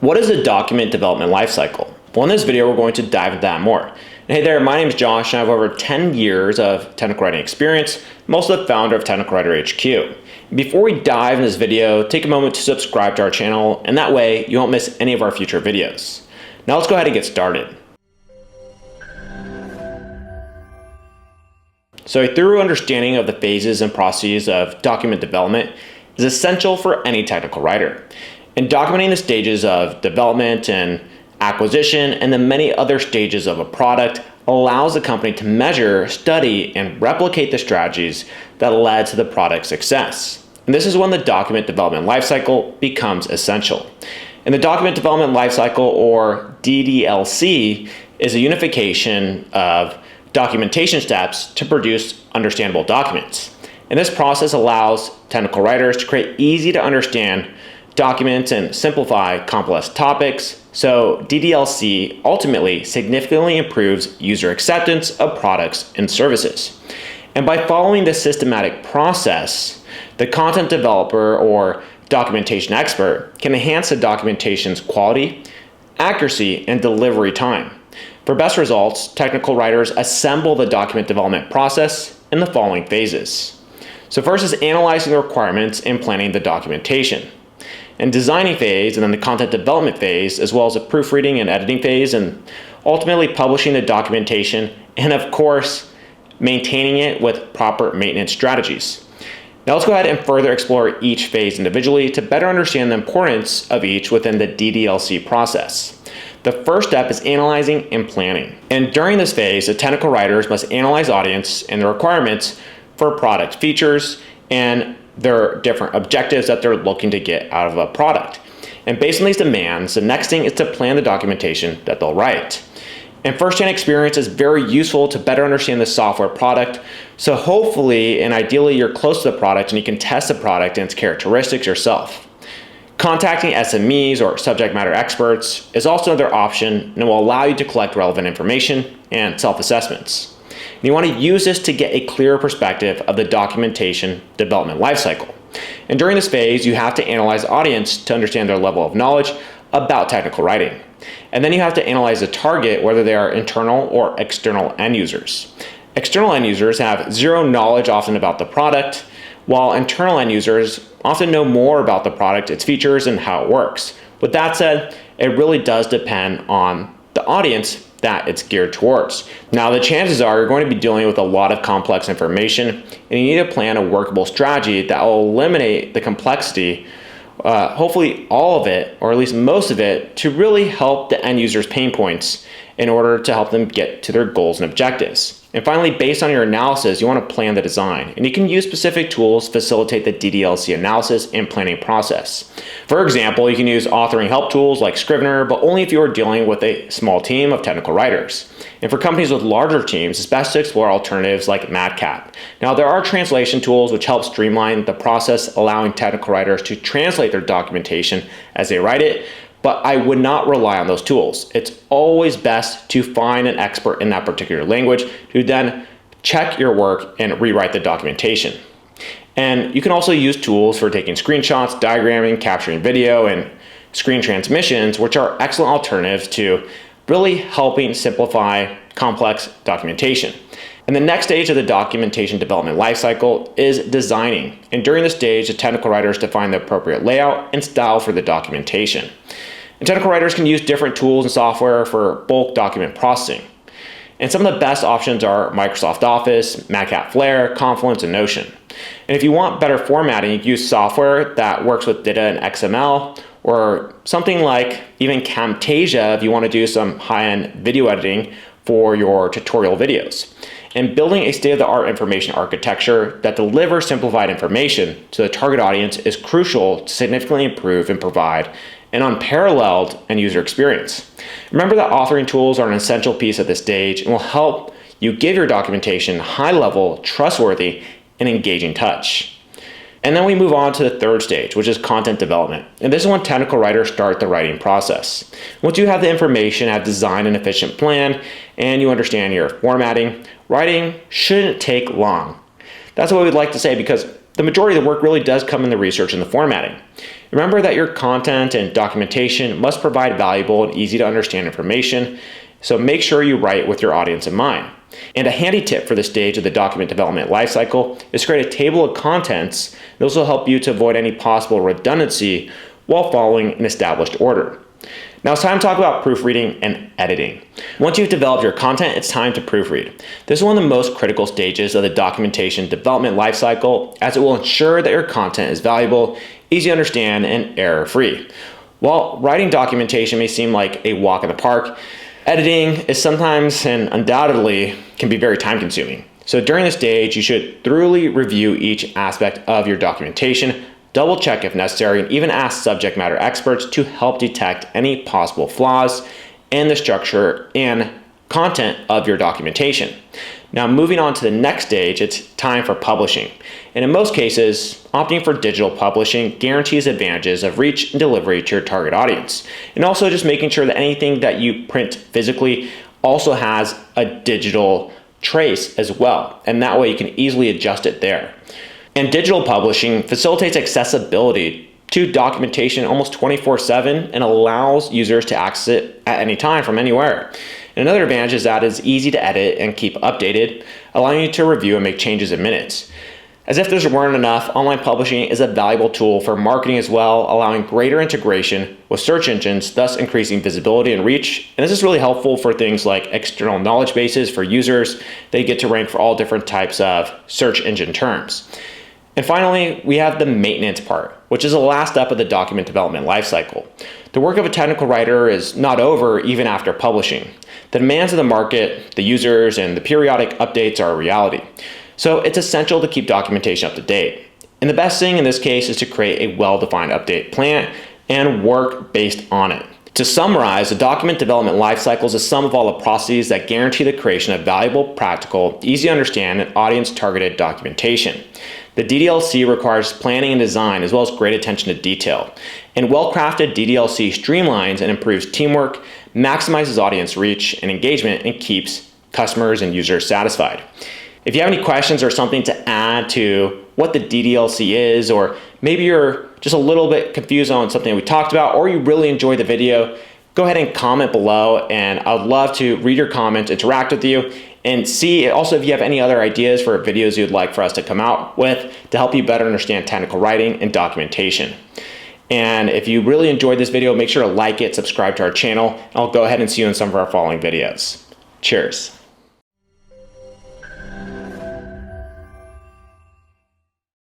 What is the document development lifecycle? Well, in this video, we're going to dive into that more. And hey there, my name is Josh, and I have over 10 years of technical writing experience. I'm also the founder of Technical Writer HQ. Before we dive in this video, take a moment to subscribe to our channel, and that way you won't miss any of our future videos. Now let's go ahead and get started. So a thorough understanding of the phases and processes of document development is essential for any technical writer. And documenting the stages of development and acquisition and the many other stages of a product allows the company to measure, study, and replicate the strategies that led to the product's success. And this is when the document development lifecycle becomes essential. And the document development lifecycle, or DDLC, is a unification of documentation steps to produce understandable documents. And this process allows technical writers to create easy to understand documents and simplify complex topics. So DDLC ultimately significantly improves user acceptance of products and services. And by following this systematic process, the content developer or documentation expert can enhance the documentation's quality, accuracy, and delivery time. For best results, technical writers assemble the document development process in the following phases. So first is analyzing the requirements and planning the documentation. And designing phase, and then the content development phase, as well as the proofreading and editing phase, and ultimately publishing the documentation, and of course, maintaining it with proper maintenance strategies. Now let's go ahead and further explore each phase individually to better understand the importance of each within the DDLC process. The first step is analyzing and planning. And during this phase, the technical writers must analyze audience and the requirements for product features and their different objectives that they're looking to get out of a product. And based on these demands, the next thing is to plan the documentation that they'll write. And first-hand experience is very useful to better understand the software product. So hopefully and ideally you're close to the product and you can test the product and its characteristics yourself. Contacting SMEs or subject matter experts is also another option and will allow you to collect relevant information and self-assessments. You want to use this to get a clearer perspective of the documentation development lifecycle. And during this phase, you have to analyze the audience to understand their level of knowledge about technical writing. And then you have to analyze the target, whether they are internal or external end users. External end users have zero knowledge often about the product, while internal end users often know more about the product, its features, and how it works. With that said, it really does depend on the audience that it's geared towards. Now, the chances are you're going to be dealing with a lot of complex information, and you need to plan a workable strategy that will eliminate the complexity, hopefully all of it, or at least most of it, to really help the end user's pain points in order to help them get to their goals and objectives. And finally, based on your analysis, you want to plan the design. And you can use specific tools to facilitate the DDLC analysis and planning process. For example, you can use authoring help tools like Scrivener, but only if you are dealing with a small team of technical writers. And for companies with larger teams, it's best to explore alternatives like Madcap. Now, there are translation tools which help streamline the process, allowing technical writers to translate their documentation as they write it, but I would not rely on those tools. It's always best to find an expert in that particular language who then check your work and rewrite the documentation. And you can also use tools for taking screenshots, diagramming, capturing video, and screen transmissions, which are excellent alternatives to really helping simplify complex documentation. And the next stage of the documentation development lifecycle is designing. And during this stage, the technical writers define the appropriate layout and style for the documentation. And technical writers can use different tools and software for bulk document processing. And some of the best options are Microsoft Office, Madcap Flare, Confluence, and Notion. And if you want better formatting, you can use software that works with data in XML, or something like even Camtasia if you want to do some high-end video editing for your tutorial videos. And building a state-of-the-art information architecture that delivers simplified information to the target audience is crucial to significantly improve and provide an unparalleled end user experience. Remember that authoring tools are an essential piece at this stage and will help you give your documentation high-level, trustworthy, and engaging touch. And then we move on to the third stage, which is content development. And this is when technical writers start the writing process. Once you have the information, have designed an efficient plan, and you understand your formatting, writing shouldn't take long. That's what we'd like to say, because the majority of the work really does come in the research and the formatting. Remember that your content and documentation must provide valuable and easy to understand information, so make sure you write with your audience in mind. And a handy tip for this stage of the document development lifecycle is to create a table of contents. This will help you to avoid any possible redundancy while following an established order. Now it's time to talk about proofreading and editing. Once you've developed your content, it's time to proofread. This is one of the most critical stages of the documentation development lifecycle, as it will ensure that your content is valuable, easy to understand, and error-free. While writing documentation may seem like a walk in the park, editing is sometimes and undoubtedly can be very time-consuming. So during this stage, you should thoroughly review each aspect of your documentation, double check if necessary, and even ask subject matter experts to help detect any possible flaws in the structure and content of your documentation. Now, moving on to the next stage, it's time for publishing. And in most cases, opting for digital publishing guarantees advantages of reach and delivery to your target audience. And also just making sure that anything that you print physically also has a digital trace as well. And that way you can easily adjust it there. And digital publishing facilitates accessibility to documentation almost 24/7 and allows users to access it at any time from anywhere. And another advantage is that it's easy to edit and keep updated, allowing you to review and make changes in minutes. As if there weren't enough, online publishing is a valuable tool for marketing as well, allowing greater integration with search engines, thus increasing visibility and reach. And this is really helpful for things like external knowledge bases for users. They get to rank for all different types of search engine terms. And finally, we have the maintenance part, which is the last step of the document development lifecycle. The work of a technical writer is not over even after publishing. The demands of the market, the users, and the periodic updates are a reality. So it's essential to keep documentation up to date. And the best thing in this case is to create a well-defined update plan and work based on it. To summarize, the document development lifecycle is a sum of all the processes that guarantee the creation of valuable, practical, easy to understand, and audience-targeted documentation. The DDLC requires planning and design as well as great attention to detail. And well-crafted DDLC streamlines and improves teamwork, maximizes audience reach and engagement, and keeps customers and users satisfied. If you have any questions or something to add to what the DDLC is, or maybe you're just a little bit confused on something we talked about, or you really enjoyed the video, go ahead and comment below, and I'd love to read your comments, interact with you, and see also if you have any other ideas for videos you'd like for us to come out with to help you better understand technical writing and documentation. And if you really enjoyed this video, make sure to like it, subscribe to our channel, and I'll go ahead and see you in some of our following videos. Cheers.